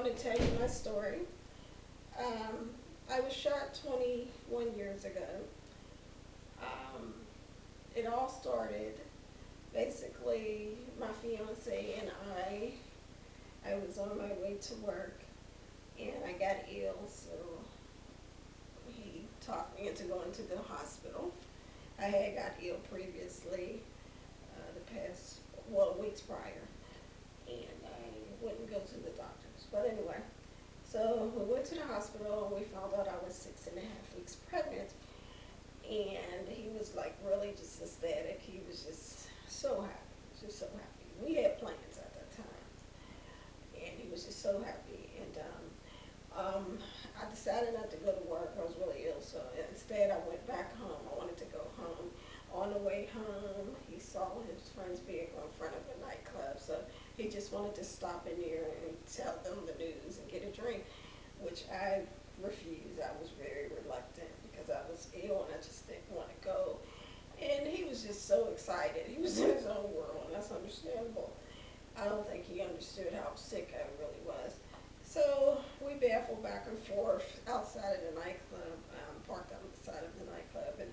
want to tell you my story. I was shot 21 years ago. Um, it all started basically my fiance and I was on my way to work and I got ill, so he talked me into going to the hospital. I had got ill previously, the past, well, weeks prior, and I wouldn't go to the doctors. But anyway, so we went to the hospital and we found out I was 6.5 weeks pregnant. And he was like really just ecstatic. He was just so happy, just so happy. We had plans at that time, and he was just so happy. And um, I decided not to go to work. I was really ill, so instead I went back home. I wanted to go home. On the way home, he saw his friend's vehicle in front of a nightclub, so he just wanted to stop in there and tell them the news and get a drink, which I refused. I was very reluctant because I was ill and I just didn't want to go. And he was just so excited. He was in his own world, and that's understandable. I don't think he understood how sick I really was. So we baffled back and forth outside of the nightclub, parked on the side of the nightclub, and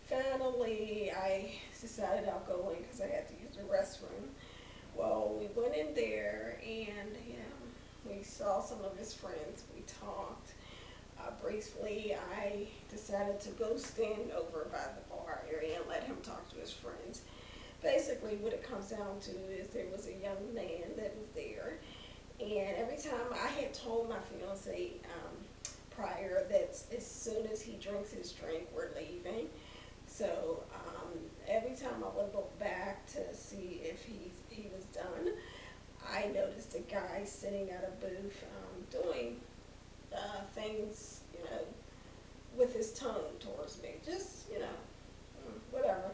finally I decided I'll go in because I had to use the restroom. Well, we went in there and we saw some of his friends. We talked. Briefly, I decided to go stand over by the bar area and let him talk to his friends. Basically, what it comes down to is there was a young man that was there, and every time I had told my fiance prior that as soon as he drinks his drink, we're leaving. So every time I would look back to see if he was done, I noticed a guy sitting at a booth doing things, with his tongue towards me. Just, whatever.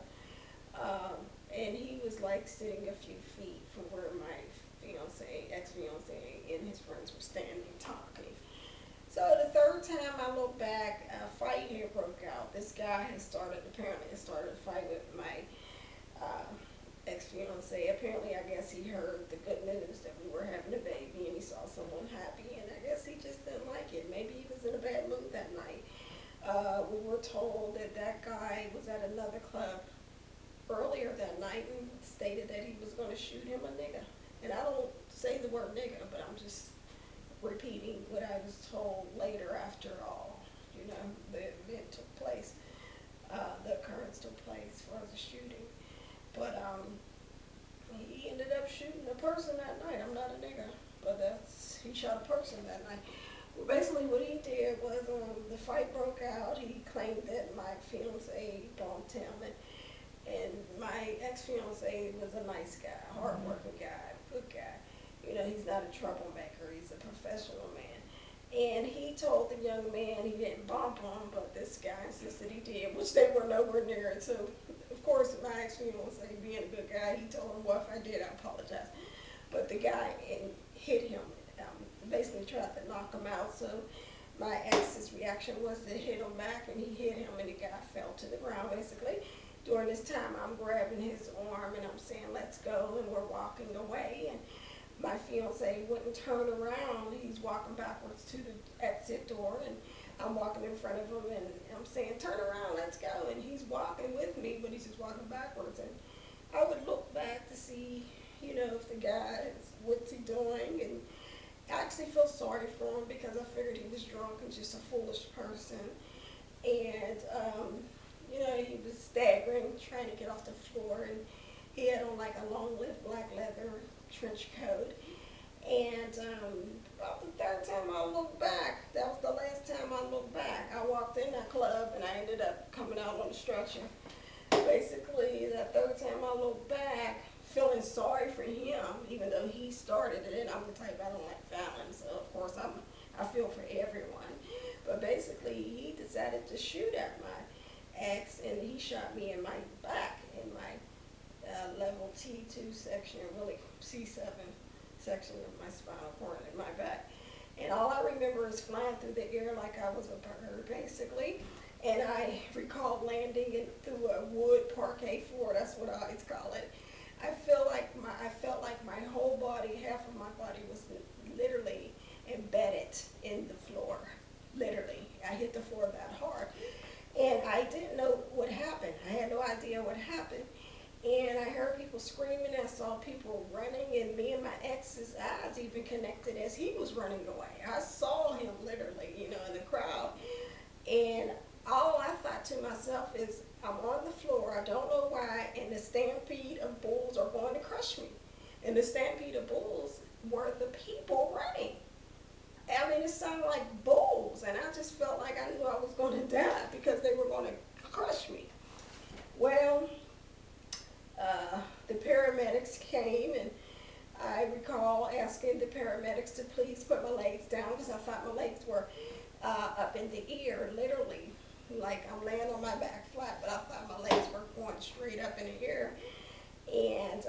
And he was like sitting a few feet from where my ex-fiance, and his friends were standing talking. So the third time I looked back, a fight had broke out. This guy apparently had started a fight with my uh, ex-fiance. Apparently, I guess he heard the good news that we were having a baby and he saw someone happy, and I guess he just didn't like it. Maybe he was in a bad mood that night. We were told that that guy was at another club earlier that night and stated that he was going to shoot him a nigga. And I don't say the word nigga, but I'm just repeating what I was told later after all, the event took place, the occurrence took place as far as the shooting. But he ended up shooting a person that night. I'm not a nigga, but he shot a person that night. Well, basically, what he did was the fight broke out. He claimed that my fiance bumped him, and my ex-fiance was a nice guy, hardworking guy, good guy. He's not a troublemaker. He's a professional man. And he told the young man he didn't bump him, but this guy insisted he did, which they were nowhere near it. So, of course, my ex-fiance, being a good guy, he told him, well, if I did, I apologize. But the guy hit him, basically tried to knock him out. So my ex's reaction was to hit him back, and he hit him, and the guy fell to the ground, basically. During this time, I'm grabbing his arm, and I'm saying, let's go, and we're walking away. And my fiance wouldn't turn around. He's walking backwards to the exit door, and I'm walking in front of him, and I'm saying, turn around, let's go. And he's walking with me, but he's just walking backwards. And I would look back to see, if the guy what's he doing, and I actually feel sorry for him because I figured he was drunk and just a foolish person. And, he was staggering, trying to get off the floor, and he had on like a long lived black leather trench coat. And about the third time I looked back, that was the last time I looked back. I walked in that club and I ended up coming out on the stretcher. Basically, that third time I looked back, feeling sorry for him, even though he started it, and I'm the type I don't like violence, so of course I feel for everyone. But basically, he decided to shoot at my ex, and he shot me in my back, in my level T2 section, really C7 section of my spinal cord in my back. And all I remember is flying through the air like I was a bird, basically. And I recall landing through a wood parquet floor. That's what I always call it. I felt like my whole body, half of my body was literally And I heard people screaming. I saw people running, and me and my ex's eyes even connected as he was running away. I saw him literally, in the crowd. And all I thought to myself is, I'm on the floor. I don't know why, and the stampede of bulls are going to crush me. And the stampede of bulls were the people running. I mean, it sounded like bulls, and I just felt like I knew I was going to die because they were going to crush me. Well, the paramedics came, and I recall asking the paramedics to please put my legs down because I thought my legs were up in the air, literally. Like I'm laying on my back flat, but I thought my legs were going straight up in the air. And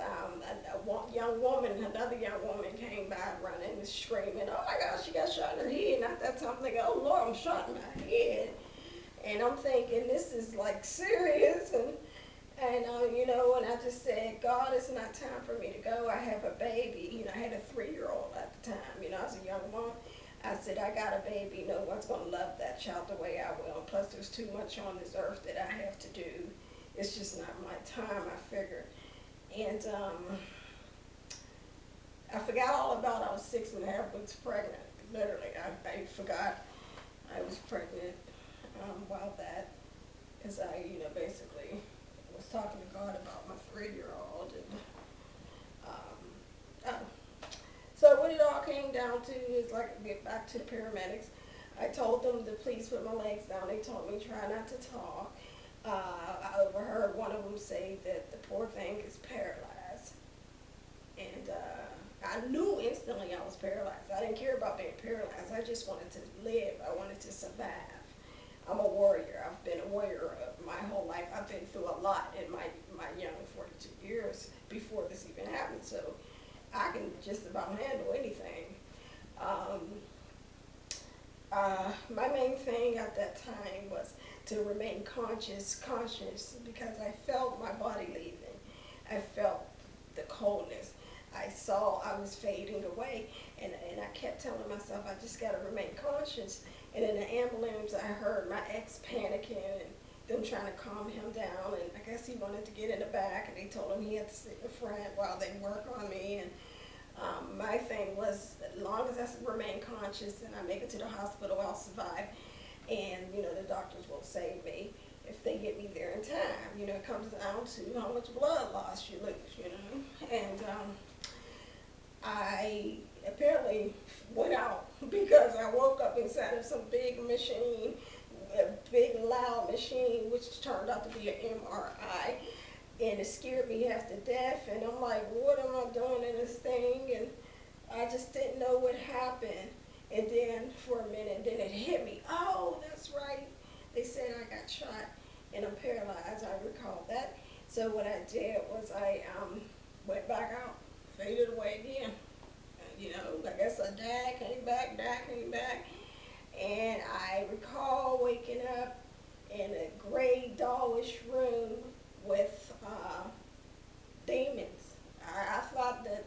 another young woman came by running and screaming, "Oh my gosh, she got shot in her head." And at that time I'm thinking, "Oh Lord, I'm shot in my head." And I'm thinking, this is like serious. And I just said, God, it's not time for me to go. I have a baby. I had a 3-year-old at the time. I was a young mom. I said, I got a baby. No one's going to love that child the way I will. And plus, there's too much on this earth that I have to do. It's just not my time, I figured. And I forgot all about I was 6.5 weeks pregnant. Literally, I forgot I was pregnant while that, because basically was talking to God about my 3-year-old. And oh. So what it all came down to is, like, get back to the paramedics. I told them to please put my legs down. They told me try not to talk. I overheard one of them say that the poor thing is paralyzed. And I knew instantly I was paralyzed. I didn't care about being paralyzed. I just wanted to live. I wanted to survive. I'm a warrior. I've been a warrior my whole life. I've been through a lot in my young 42 years before this even happened. So I can just about handle anything. Um, my main thing at that time was to remain conscious, because I felt my body leaving. I felt the coldness. I saw I was fading away, and I kept telling myself I just got to remain conscious. And in the ambulance, I heard my ex panicking and them trying to calm him down. And I guess he wanted to get in the back, and they told him he had to sit in front while they work on me. And my thing was, as long as I remain conscious and I make it to the hospital, I'll survive. And, the doctors will save me if they get me there in time. It comes down to how much blood loss you lose. And I apparently went out because I woke up inside of some big machine, a big loud machine, which turned out to be an MRI. And it scared me half to death. And I'm like, what am I doing in this thing? And I just didn't know what happened. And then for a minute, then it hit me. Oh, that's right. They said I got shot and I'm paralyzed. I recall that. So what I did was I went back out, faded away again. I guess I died, came back. And I recall waking up in a gray, dollish room with demons. I thought that,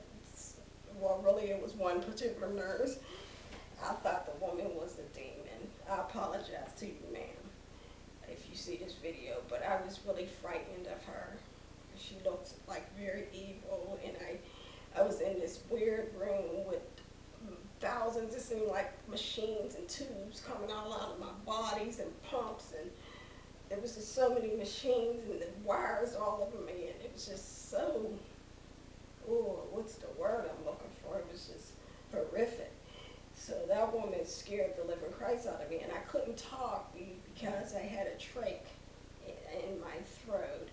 well, really it was one particular nurse. I thought the woman was a demon. I apologize to you, ma'am, if you see this video, but I was really frightened of her. She looked like very evil, and I was in this weird room with thousands, it seemed like machines and tubes coming all out of my bodies and pumps, and there was just so many machines and the wires all over me, and it was just so, oh, what's the word I'm looking for? It was just horrific. So that woman scared the living Christ out of me, and I couldn't talk because I had a trach in my throat.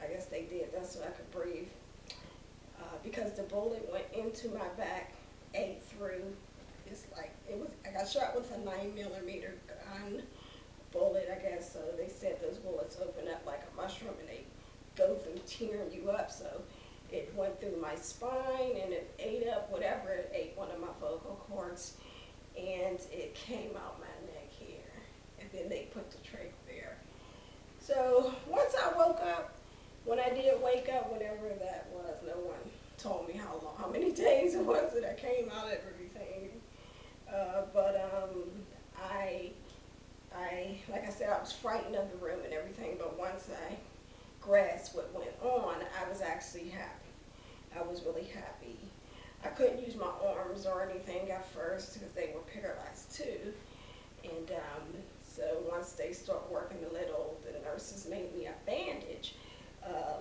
I guess they did that so I could breathe. Because the bullet went into my back, ate through. It's like it was. I got shot with a 9mm gun bullet, I guess. So they said those bullets open up like a mushroom and they go through tearing you up. So it went through my spine and it ate up whatever it ate, one of my vocal cords, and it came out my neck here. And then they put the trach there. So once I woke up, when I did wake up, whatever that was, no one told me how many days it was that I came out of everything. But I, like I said, I was frightened of the room and everything. But once I grasp what went on, I was actually happy. I was really happy. I couldn't use my arms or anything at first because they were paralyzed too. And so once they start working a little, the nurses made me a bandage,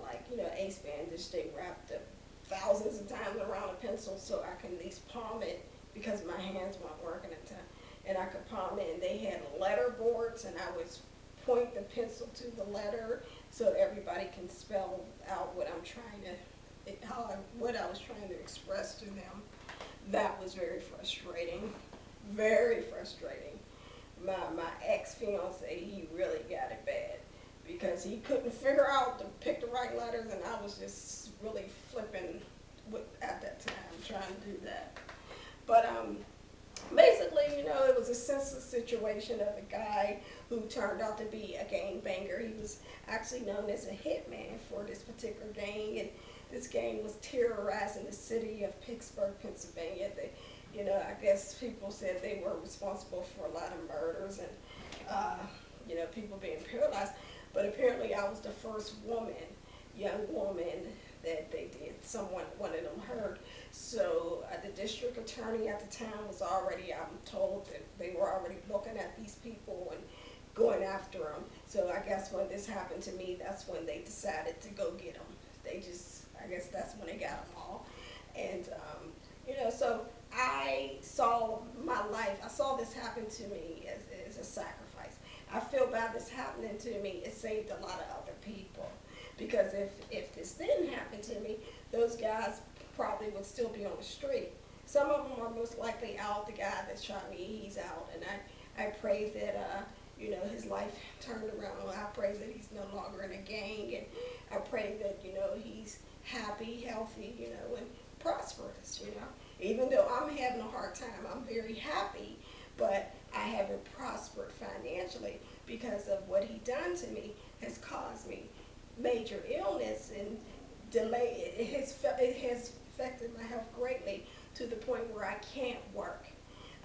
like, ace bandage. They wrapped it thousands of times around a pencil so I can at least palm it because my hands weren't working at the time. And I could palm it, and they had letter boards, and I would point the pencil to the letter so everybody can spell out what I'm trying to, what I was trying to express to them. That was very frustrating, very frustrating. My ex fiance, he really got it bad because he couldn't figure out to pick the right letters, and I was just really flipping at that time trying to do that. But basically, it was a senseless situation of a guy who turned out to be a gang banger. He was actually known as a hitman for this particular gang, and this gang was terrorizing the city of Pittsburgh, Pennsylvania. I guess people said they were responsible for a lot of murders and, people being paralyzed. But apparently, I was the first young woman that they did. One of them heard. So the district attorney at the time was already, I'm told that they were already looking at these people and going after them. So I guess when this happened to me, that's when they decided to go get them. I guess that's when they got them all. And, so I saw this happen to me as a sacrifice. I feel bad this happening to me, it saved a lot of other people. Because if this didn't happen to me, those guys probably would still be on the street. Some of them are most likely out. The guy that shot me, he's out. And I pray that, his life turned around. I pray that he's no longer in a gang. And I pray that, he's happy, healthy, and prosperous. Even though I'm having a hard time, I'm very happy, but I haven't prospered financially because of what he done to me has caused me major illness and delay. It has affected my health greatly to the point where I can't work.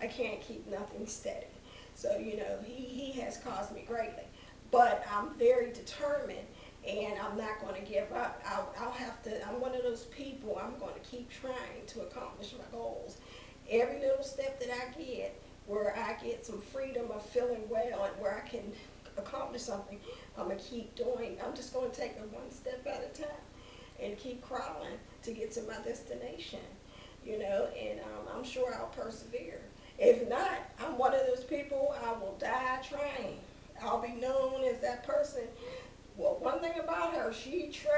I can't keep nothing steady. So, he has caused me greatly. But I'm very determined, and I'm not going to give up. I'll have to, I'm one of those people, I'm going to keep trying to accomplish my goals. Every little step that I get, where I get some freedom of feeling well and where I can accomplish something, I'm going to keep doing. I'm just going to take it one step at a time and keep crawling to get to my destination, and I'm sure I'll persevere. If not, I'm one of those people, I will die trying. I'll be known as that person. Well, one thing about her, she tried.